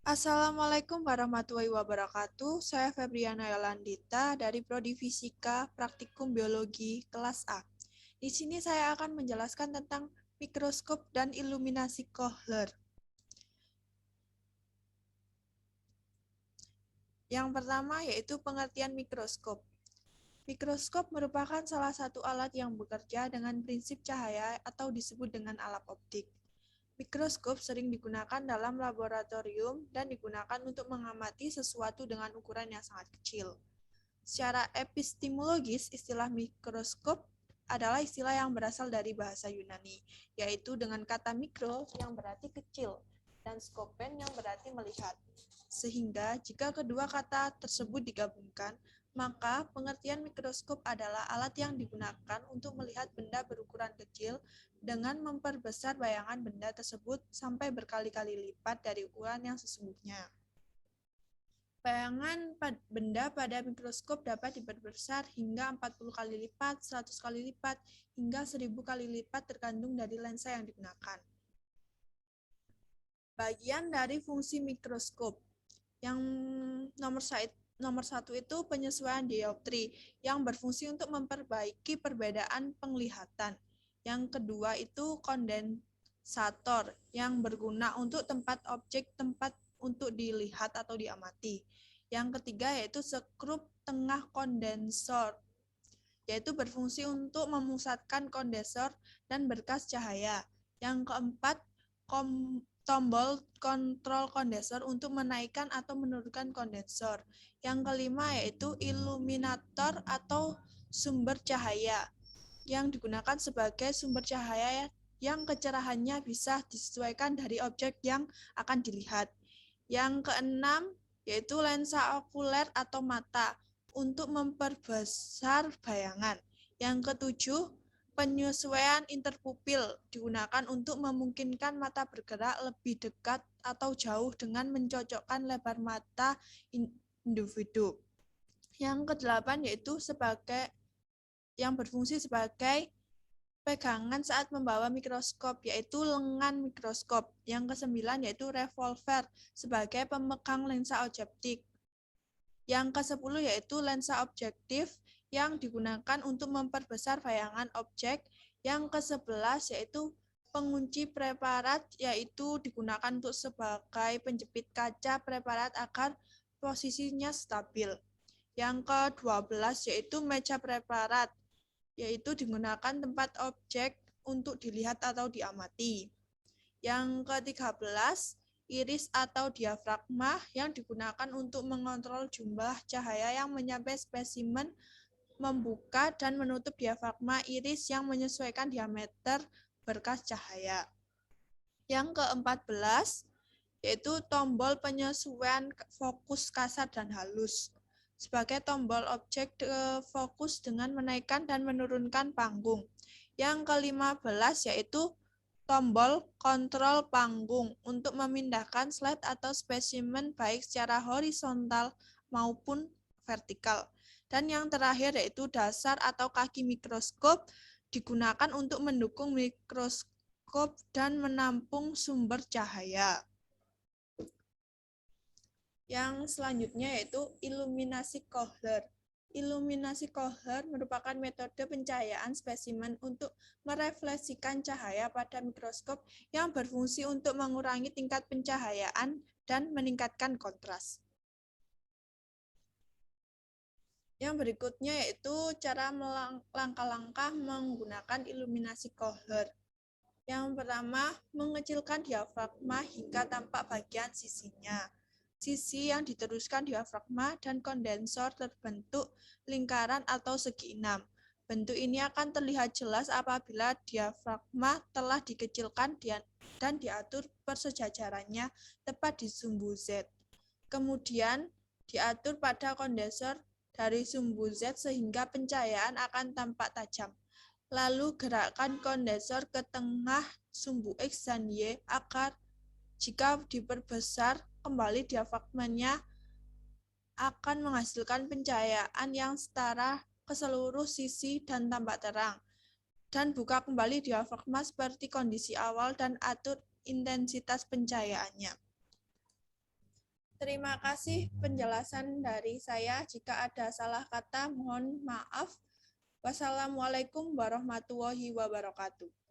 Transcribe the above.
Assalamualaikum warahmatullahi wabarakatuh. Saya Febriana Yolandita dari Prodi Fisika Praktikum Biologi kelas A. Di sini saya akan menjelaskan tentang mikroskop dan iluminasi Kohler. Yang pertama yaitu pengertian mikroskop. Mikroskop merupakan salah satu alat yang bekerja dengan prinsip cahaya atau disebut dengan alat optik. Mikroskop sering digunakan dalam laboratorium dan digunakan untuk mengamati sesuatu dengan ukuran yang sangat kecil. Secara epistemologis, istilah mikroskop adalah istilah yang berasal dari bahasa Yunani, yaitu dengan kata mikro yang berarti kecil dan skopen yang berarti melihat. Sehingga jika kedua kata tersebut digabungkan, maka pengertian mikroskop adalah alat yang digunakan untuk melihat benda berukuran kecil dengan memperbesar bayangan benda tersebut sampai berkali-kali lipat dari ukuran yang sesungguhnya. Bayangan benda pada mikroskop dapat diperbesar hingga 40 kali lipat, 100 kali lipat, hingga 1000 kali lipat tergantung dari lensa yang digunakan. Bagian dari fungsi mikroskop. Yang nomor satu itu penyesuaian dioptri yang berfungsi untuk memperbaiki perbedaan penglihatan. Yang kedua itu kondensator yang berguna untuk tempat untuk dilihat atau diamati. Yang ketiga yaitu skrup tengah kondensor, yaitu berfungsi untuk memusatkan kondensor dan berkas cahaya. Yang keempat, tombol kontrol kondensor untuk menaikkan atau menurunkan kondensor. Yang kelima yaitu iluminator atau sumber cahaya yang digunakan sebagai sumber cahaya yang kecerahannya bisa disesuaikan dari objek yang akan dilihat. Yang keenam yaitu lensa okuler atau mata untuk memperbesar bayangan. Yang ketujuh, penyesuaian interpupil digunakan untuk memungkinkan mata bergerak lebih dekat atau jauh dengan mencocokkan lebar mata individu. Yang kedelapan yaitu yang berfungsi sebagai pegangan saat membawa mikroskop, yaitu lengan mikroskop. Yang kesembilan yaitu revolver sebagai pemegang lensa objektif. Yang ke-10 yaitu lensa objektif yang digunakan untuk memperbesar bayangan objek. Yang ke-11 yaitu pengunci preparat, yaitu digunakan untuk sebagai penjepit kaca preparat agar posisinya stabil. Yang ke-12 yaitu meja preparat, yaitu digunakan tempat objek untuk dilihat atau diamati. Yang ke-13 iris atau diafragma yang digunakan untuk mengontrol jumlah cahaya yang menyampai spesimen, membuka dan menutup diafragma iris yang menyesuaikan diameter berkas cahaya. Yang ke-14 yaitu tombol penyesuaian fokus kasar dan halus sebagai tombol objek fokus dengan menaikkan dan menurunkan panggung. Yang ke-15 yaitu tombol kontrol panggung untuk memindahkan slide atau spesimen baik secara horizontal maupun vertikal. Dan yang terakhir yaitu dasar atau kaki mikroskop digunakan untuk mendukung mikroskop dan menampung sumber cahaya. Yang selanjutnya yaitu iluminasi Kohler. Iluminasi Kohler merupakan metode pencahayaan spesimen untuk merefleksikan cahaya pada mikroskop yang berfungsi untuk mengurangi tingkat pencahayaan dan meningkatkan kontras. Yang berikutnya yaitu cara langkah-langkah menggunakan iluminasi Kohler. Yang pertama, mengecilkan diafragma hingga tampak bagian sisinya. Sisi yang diteruskan diafragma dan kondensor terbentuk lingkaran atau segi enam. Bentuk ini akan terlihat jelas apabila diafragma telah dikecilkan dan diatur persejajarannya tepat di sumbu Z. Kemudian diatur pada kondensor dari sumbu Z sehingga pencahayaan akan tampak tajam. Lalu gerakkan kondensor ke tengah sumbu X dan Y agar jika diperbesar kembali diafragmanya akan menghasilkan pencahayaan yang setara ke seluruh sisi dan tampak terang. Dan buka kembali diafragma seperti kondisi awal dan atur intensitas pencahayaannya. Terima kasih penjelasan dari saya. Jika ada salah kata, mohon maaf. Wassalamualaikum warahmatullahi wabarakatuh.